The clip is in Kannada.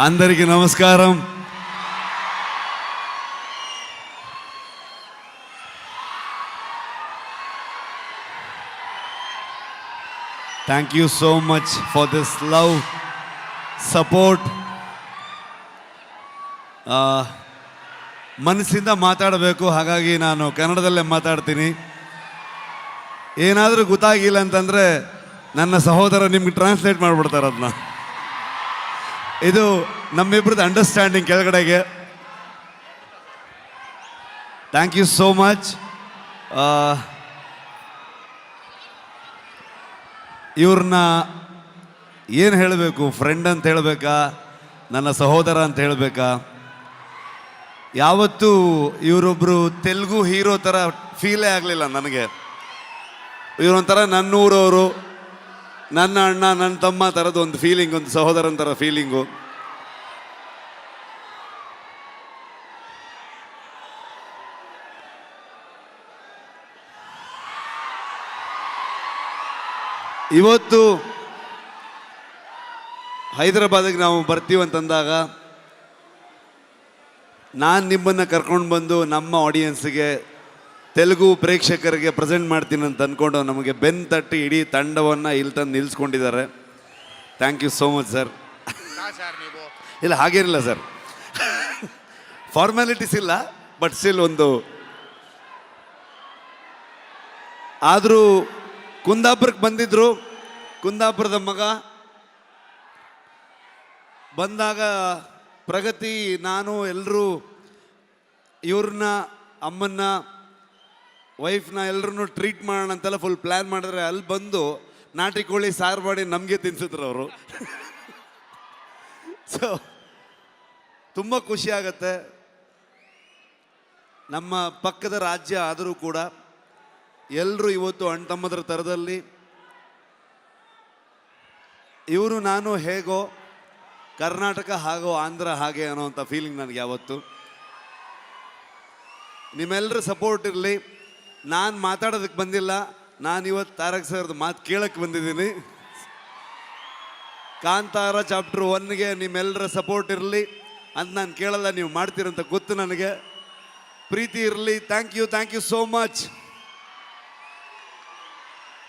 అందరికీ నమస్కారం. Thank you so much for this love, support. ಮನಸ್ಸಿಂದ ಮಾತಾಡಬೇಕು, ಹಾಗಾಗಿ ನಾನು ಕನ್ನಡದಲ್ಲೇ ಮಾತಾಡ್ತೀನಿ. ಏನಾದರೂ ಗೊತ್ತಾಗಿಲ್ಲ ಅಂತಂದರೆ ನನ್ನ ಸಹೋದರ ನಿಮ್ಗೆ ಟ್ರಾನ್ಸ್ಲೇಟ್ ಮಾಡಿಬಿಡ್ತಾರೆ ಅದನ್ನ. ಇದು ನಮ್ಮಿಬ್ರದ್ದು ಅಂಡರ್ಸ್ಟ್ಯಾಂಡಿಂಗ್ ಕೆಳಗಡೆಗೆ. Thank you so much. ಇವ್ರನ್ನ ಏನು ಹೇಳಬೇಕು, ಫ್ರೆಂಡ್ ಅಂತ ಹೇಳಬೇಕಾ, ನನ್ನ ಸಹೋದರ ಅಂತ ಹೇಳಬೇಕಾ? ಯಾವತ್ತೂ ಇವರೊಬ್ಬರು ತೆಲುಗು ಹೀರೋ ಥರ ಫೀಲೇ ಆಗಲಿಲ್ಲ ನನಗೆ. ಇವರೊಂಥರ ನನ್ನೂರವರು, ನನ್ನ ಅಣ್ಣ, ನನ್ನ ತಮ್ಮ ಥರದ್ದು ಒಂದು ಫೀಲಿಂಗ್, ಒಂದು ಸಹೋದರನ ಥರ ಫೀಲಿಂಗು. ಇವತ್ತು ಹೈದರಾಬಾದಿಗೆ ನಾವು ಬರ್ತೀವಂತಂದಾಗ ನಾನು ನಿಮ್ಮನ್ನು ಕರ್ಕೊಂಡು ಬಂದು ನಮ್ಮ ಆಡಿಯನ್ಸಿಗೆ, ತೆಲುಗು ಪ್ರೇಕ್ಷಕರಿಗೆ ಪ್ರೆಸೆಂಟ್ ಮಾಡ್ತೀನಿ ಅಂತ ಅಂದ್ಕೊಂಡು ನಮಗೆ ಬೆನ್ನು ತಟ್ಟಿ ಇಡೀ ತಂಡವನ್ನು ಇಲ್ಲಿ ತಂದು ನಿಲ್ಲಿಸ್ಕೊಂಡಿದ್ದಾರೆ. Thank you so much sir. ಇಲ್ಲ ಹಾಗೇನಿಲ್ಲ ಸರ್, ಫಾರ್ಮ್ಯಾಲಿಟೀಸ್ ಇಲ್ಲ, ಬಟ್ ಸ್ಟಿಲ್ ಒಂದು. ಆದರೂ ಕುಂದಾಪುರಕ್ಕೆ ಬಂದಿದ್ದರು, ಕುಂದಾಪುರದ ಮಗ ಬಂದಾಗ ಪ್ರಗತಿ, ನಾನು ಎಲ್ಲರೂ ಇವ್ರನ್ನ, ಅಮ್ಮನ್ನ, ವೈಫ್ನ ಎಲ್ಲರೂ ಟ್ರೀಟ್ ಮಾಡೋಣ ಅಂತೆಲ್ಲ ಫುಲ್ ಪ್ಲ್ಯಾನ್ ಮಾಡಿದ್ರೆ, ಅಲ್ಲಿ ಬಂದು ನಾಟಿ ಕೋಳಿ ಸಾರು ಮಾಡಿ ನಮಗೆ ತಿನ್ಸಿದ್ರು ಅವರು. ಸೊ ತುಂಬ ಖುಷಿ ಆಗತ್ತೆ. ನಮ್ಮ ಪಕ್ಕದ ರಾಜ್ಯ ಆದರೂ ಕೂಡ ಎಲ್ಲರೂ ಇವತ್ತು ಅಣ್ಣ ತಮ್ಮದ್ರ ಥರದಲ್ಲಿ, ಇವರು ನಾನು ಹೇಗೋ, ಕರ್ನಾಟಕ ಹಾಗೋ, ಆಂಧ್ರ ಹಾಗೆ ಅನ್ನೋವಂಥ ಫೀಲಿಂಗ್ ನನಗೆ ಯಾವತ್ತು. ನಿಮ್ಮೆಲ್ಲರ ಸಪೋರ್ಟ್ ಇರಲಿ. ನಾನು ಮಾತಾಡೋದಕ್ಕೆ ಬಂದಿಲ್ಲ, ನಾನು ಇವತ್ತು ತಾರಕ್ ಸರ್ದು ಮಾತು ಕೇಳಕ್ಕೆ ಬಂದಿದ್ದೀನಿ. ಕಾಂತಾರ ಚಾಪ್ಟರ್ 1ಗೆ ನಿಮ್ಮೆಲ್ಲರ ಸಪೋರ್ಟ್ ಇರಲಿ ಅಂತ ನಾನು ಕೇಳಲ್ಲ, ನೀವು ಮಾಡ್ತೀರಂತ ಗೊತ್ತು ನನಗೆ. ಪ್ರೀತಿ ಇರಲಿ. Thank you so much.